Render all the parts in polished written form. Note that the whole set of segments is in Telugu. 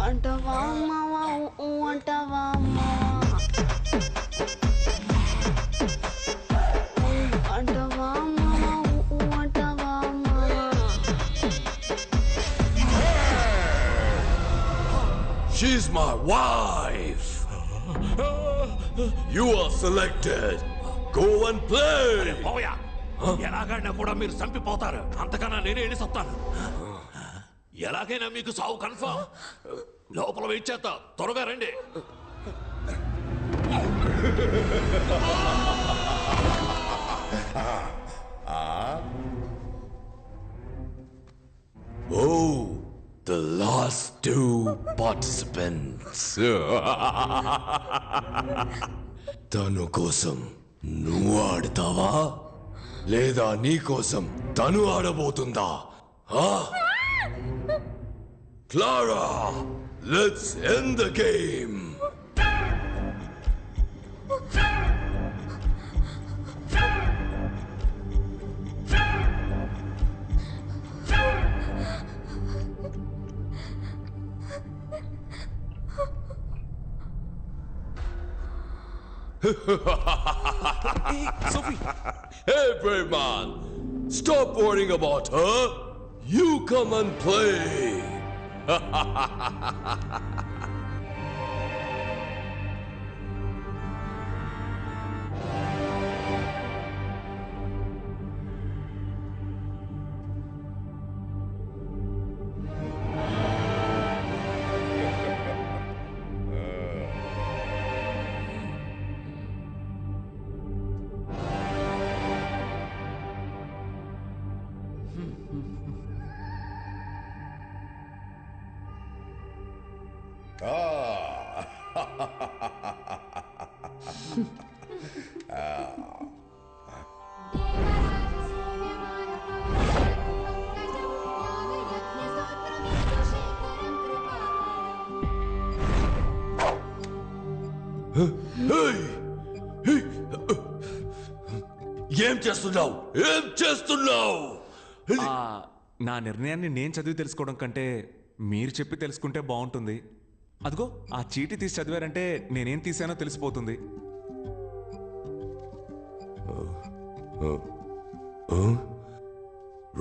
అంటవా మావా అంటవా మావా అంటవా మావా అంటవా మావా. She's my wife. You are selected. Go and play. పోయా ఎలాగైనా కూడా మీరు చంపిపోతారు. అంతకన్నా నేనే వెళ్ళి చెప్తాను. ఎలాగైనా మీకు సావు కన్ఫర్మ్. లోపల వెయిట్ చేస్తా. త్వరగా రండి. Oh, the last two participants. తను కోసం నువ్వు ఆడతావా లేదా నీ కోసం తను ఆడబోతుందా? Clara, let's end the game. Sophie. Hey, brave man, stop worrying about her. You come and play. ఏం చేస్తున్నావు? నా నిర్ణయాన్ని నేను చదివి తెలుసుకోవడం కంటే మీరు చెప్పి తెలుసుకుంటే బాగుంటుంది. అదిగో ఆ చీటీ తీసి చదివారంటే నేనేం తీసానో తెలిసిపోతుంది.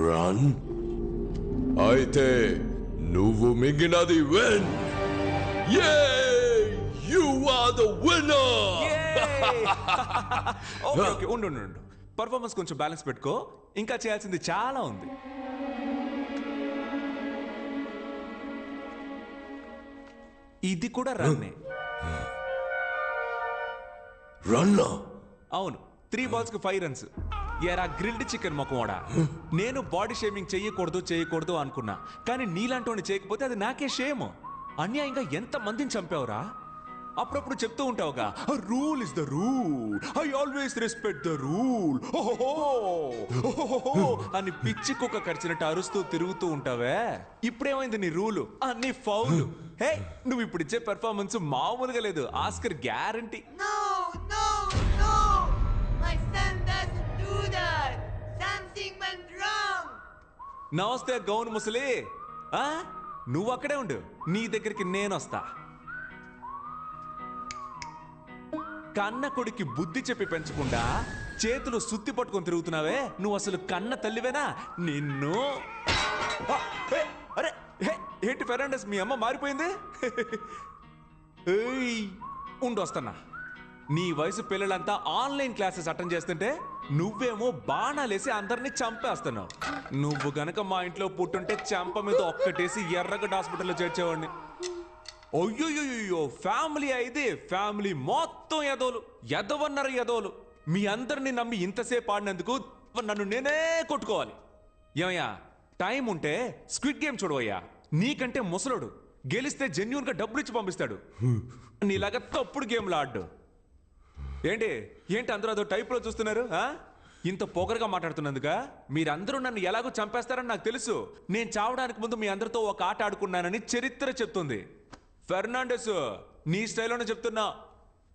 రన్. అయితే నువ్వు మిగిలినది win. You are the winner. Okay ఉండు. పర్ఫార్మెన్స్ కొంచెం బ్యాలెన్స్ పెట్టుకో. ఇంకా చేయాల్సింది చాలా ఉంది. ఇది కూడా రన్నే. రన్నా? అవును, 3 balls కి 5 runs. ఎరా గ్రిల్డ్ చికెన్ మొక్కమోడా. నేను బాడీ షేమింగ్ చేయకూడదు అనుకున్నా, కానీ నీలాంటి చేయకపోతే అది నాకే షేమ్. అన్యాయంగా ఎంత మందిని చంపావురా. అప్పుడప్పుడు చెప్తూ ఉంటావుగా, rule is the rule, I always respect the rule అని పిచ్చి కుక్క కరిచినట్టు అరుస్తూ తిరుగుతూ ఉంటావే. ఇప్పుడేమైంది నీ రూలు? అన్ని ఫౌల్. హే, నువ్వు ఇప్పుడు ఇచ్చే పెర్ఫార్మెన్స్ మామూలుగా లేదు. Oscar guarantee. నమస్తే గౌన్ ముసలి. నువ్వు అక్కడే ఉండు, నీ దగ్గరికి నేను వస్తా. కన్న కొడుకి బుద్ధి చెప్పి పెంచకుండా చేతులు సుత్తి పట్టుకొని తిరుగుతున్నావే, నువ్వు అసలు కన్న తల్లివేనా? నిన్ను. అరే ఏంటి ఫెర్నాండెస్, మీ అమ్మ మారిపోయింది? ఉండు వస్తున్నా. నీ వయసు పిల్లలంతా ఆన్లైన్ క్లాసెస్ అటెండ్ చేస్తుంటే నువ్వేమో బాణాలేసి అందరినీ చంపేస్తున్నావు. నువ్వు గనక మా ఇంట్లో పుట్టుంటే చంప మీద ఒక్కటేసి ఎర్రగడ్డ హాస్పిటల్లో చేర్చేవాడిని. అయ్యో, ఫ్యామిలీ అయితే ఫ్యామిలీ మొత్తం ఎదవన్నారు. మీ అందరిని నమ్మి ఇంతసేపు ఆడినందుకు నన్ను నేనే కొట్టుకోవాలి. ఏమయ్యా, టైం ఉంటే స్క్విడ్ గేమ్ చూడవయ్యా. నీకంటే ముసలోడు, గెలిస్తే జెన్యూన్ గా డబ్బులు ఇచ్చి పంపిస్తాడు. నీలాగా తప్పుడు గేమ్లు ఆడు. ఏంటి అందరూ అదో టైప్ లో చూస్తున్నారు? ఇంత పొగరుగా మాట్లాడుతున్నందుక? మీరందరూ నన్ను ఎలాగో చంపేస్తారని నాకు తెలుసు. నేను చావడానికి ముందు మీ అందరితో ఒక ఆట ఆడుకున్నానని చరిత్ర చెప్తుంది. ఫెర్నాండెస్, నీ స్టైల్లోనే చెప్తున్నా,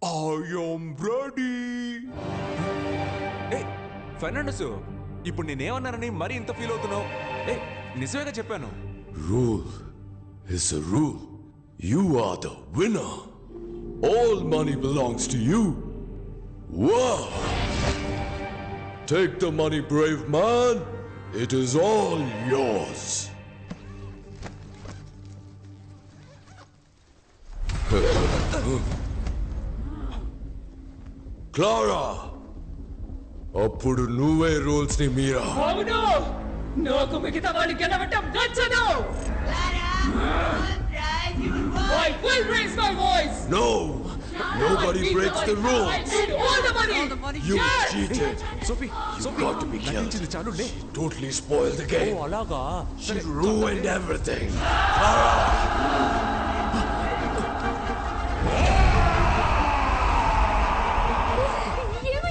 ఐ యామ్ రెడీ. ఫెర్నాండెస్, ఇప్పుడు నేనేమన్నానని మరి ఇంత ఫీల్ అవుతున్నావు? నిజమేగా చెప్పాను. Rule is a rule. You are the winner. All money belongs to you. Wow! Take the money, brave man. It is all yours. Clara! అప్పుడు నువ్వే రూల్స్ ని మీరా. అవును, నాకు మిగతా వాళ్ళు గెలవటం నచ్చదు. I will raise my voice. No! Nobody breaks the I rules. need all the money. You Yes. cheated. Sophie Sophie got to be killed. నటించింది చాలు లే. Totally spoiled the oh game. అలాగా She ruined everything.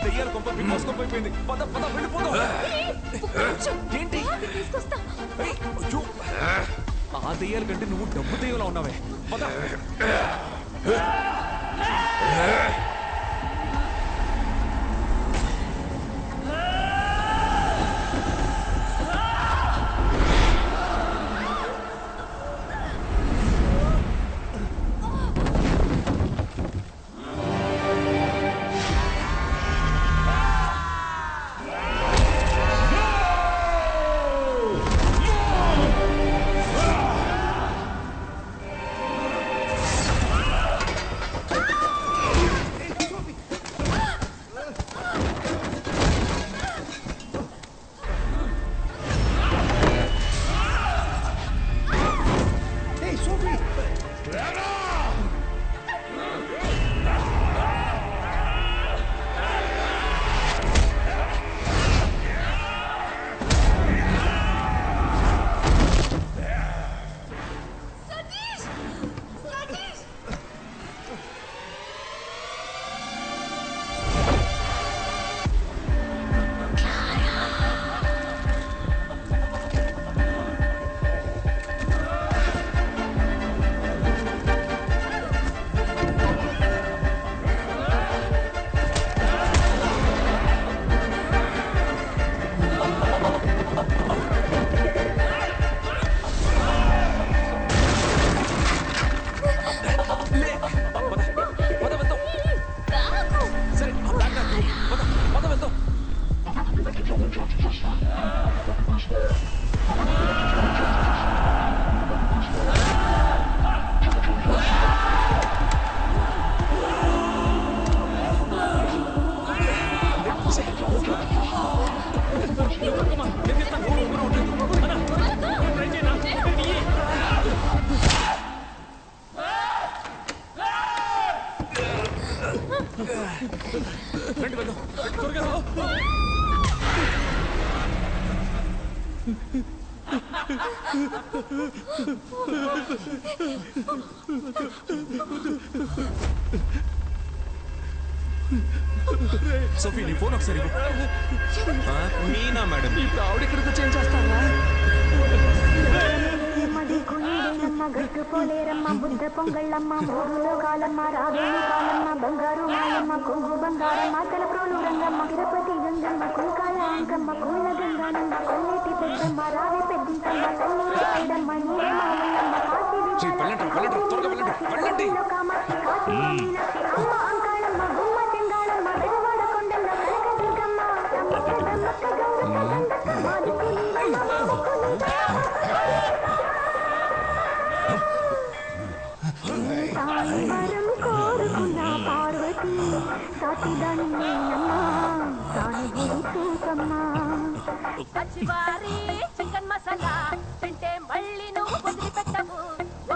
దెయ్యాల కొంప బిగ్ కొంప అయిపోయింది. పద పద వెళ్ళిపోదాం. ఏంటి తీసుకొస్తా. ఏయ్, అయ్యో. ఆ దెయ్యాల కంటే నువ్వు డబ్బు దెయ్యంలో ఉన్నావే. పద. సోఫీ నీ ఫోన్ ఒకసారి మీనా మేడం ఇప్పుడు ఆవిడ ఇక్కడికి చేంజ్ చేస్తావా? గట్టు పోలేరమ్మ బుద్ధ పొంగళ్ళమ్మ మూడులో కాలమ్మ రావేణు కాలమ్మ బంగారు మాయమ్మ కొంగు బంగారమ్మ తలప్రోలు రంగమ్మ తిరుపతి గంగమ్మ కుంకాల అంకమ్మ కూల గంగానమ్మ కొల్లేటి పెద్దమ్మ రావి పెద్దింతమ్మ తల్లూరు ఐదమ్మ నీరే మామయ్యమ్మ కాశీ కామాక్షి కాశీ మీనాక్షి అమ్మ అంకాళమ్మ గుమ్మ చెంగాళమ్మ వెడవాడ కొండమ్మ కనకదుర్గమ్మ వరం కోరుకున్న పార్వతి సతిదాన్ని అమ్మా సానుభూతి చూపమ్మా పచ్చివారి చికెన్ మసాలా తింటే మళ్ళీ నువ్వు వదిలిపెట్టవు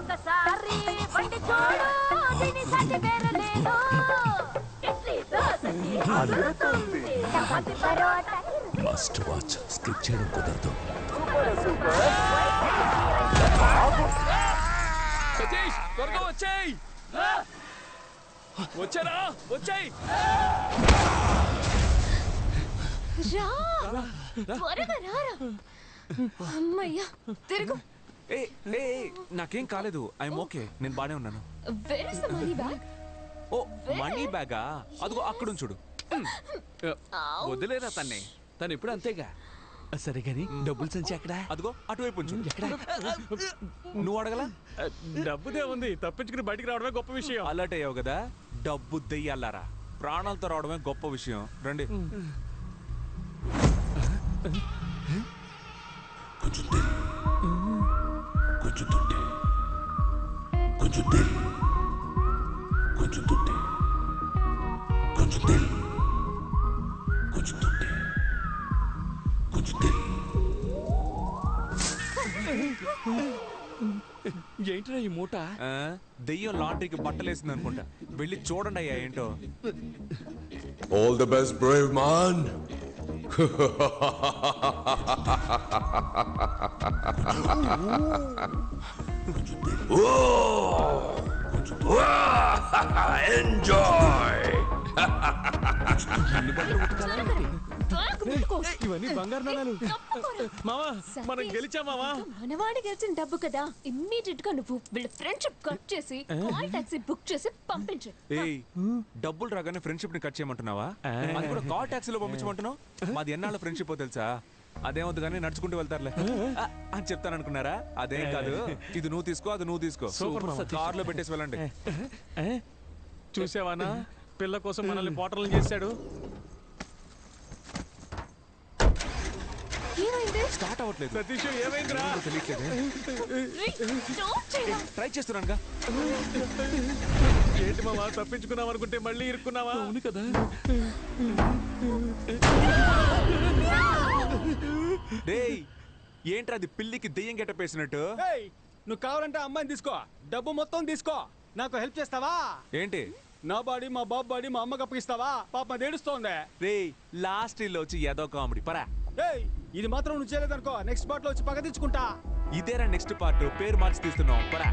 ఒకసారి వండి చూడు దీని సాటి వేరే లేదు ఇడ్లీ దోసకి అదురుతుంది chapati parotta must watch skip చేయడం కుదరదు. సతీష్ త్వరగా వచ్చేయ్. వచ్చారా వచ్చేయ్. త్వరగా రారా. అమ్మయ్యా తిరుగు. ఏ ఏ నాకేం కాలేదు. I'm okay. నేను బానే ఉన్నాను. Where is the money bag? ఓ మనీ బ్యాగా అదిగో అక్కడ చూడు. వదిలేరా తన్ని, తను ఇప్పుడు అంతేగా. సరే గాని డబ్బులు సంచి ఎక్కడ? అదిగో అటువైపు ఉంచు. నువ్వు అడగలా? డబ్బుదే ఉంది, తప్పించుకుని బయటికి రావడమే గొప్ప విషయం. అలర్ట్ అయ్యావు కదా, డబ్బు దెయ్యాలారా, ప్రాణాలతో రావడమే గొప్ప విషయం. రండి. ఏంట్రా ఈ మూట? దెయ్యం లాండ్రీకి బట్టలేసింది అనుకుంటా, వెళ్ళి చూడండి అయ్యా ఏంటో. All the best, brave man. Enjoy. ఇవన్నీ బంగారు నాణాలు. మావా మనం గెలిచాం మావా. మనవాడి గెలిచిన డబ్బు కదా, ఇమ్మీడియట్ గా నువ్వు వీళ్ళ ఫ్రెండ్షిప్ కట్ చేసి కాల్ టాక్సీ బుక్ చేసి పంపించు. ఏయ్, డబ్బులు రాగానే ఫ్రెండ్షిప్ ని కట్ చేయమంటున్నావా? అది కూడా కాల్ టాక్సీలో పంపించమంటున్నావు? మాది ఎన్నాళ్ళ ఫ్రెండ్షిప్ తెలుసా? అదేమవుతుంది కానీ నడుచుకుంటూ వెళ్తారులే అని చెప్తాను అనుకున్నారా? అదేం కాదు, ఇది నువ్వు తీసుకో, అది నువ్వు తీసుకో, కార్ లో పెట్టేసి వెళ్ళండి. చూసావానా, పిల్ల కోసం మనల్ని పోటర్లు చేశాడు. స్టార్ట్ అవ్వట్లేదు. సతీష్ ఏమైందిరా? ట్రై చేస్తున్నానుగా. ఏంటి మావా, తప్పించుకున్నావు అనుకుంటే మళ్ళీ ఇరుక్కున్నావా? అవును కదా. డేయ్, ఏంట్రా అది పిల్లికి దెయ్యం గెట్టపేసినట్టు? నువ్వు కావాలంటే అమ్మాయిని తీసుకో, డబ్బు మొత్తం తీసుకో, నాకు హెల్ప్ చేస్తావా? ఏంటి? నా బాడీ మా బాబు బాడీ మా అమ్మకి అప్పగిస్తావా? పాప ఏడుస్తోంది. రేయ్, లాస్ట్ ఇల్లు వచ్చి ఏదో కామెడీ పరా. ఇది మాత్రం నువ్వు చేయలేదనుకో, నెక్స్ట్ పార్ట్ లో వచ్చి పగ తెచ్చుకుంటా. ఇదేరా నెక్స్ట్ పార్ట్, పేరు మార్చి తీస్తున్నావు పరా.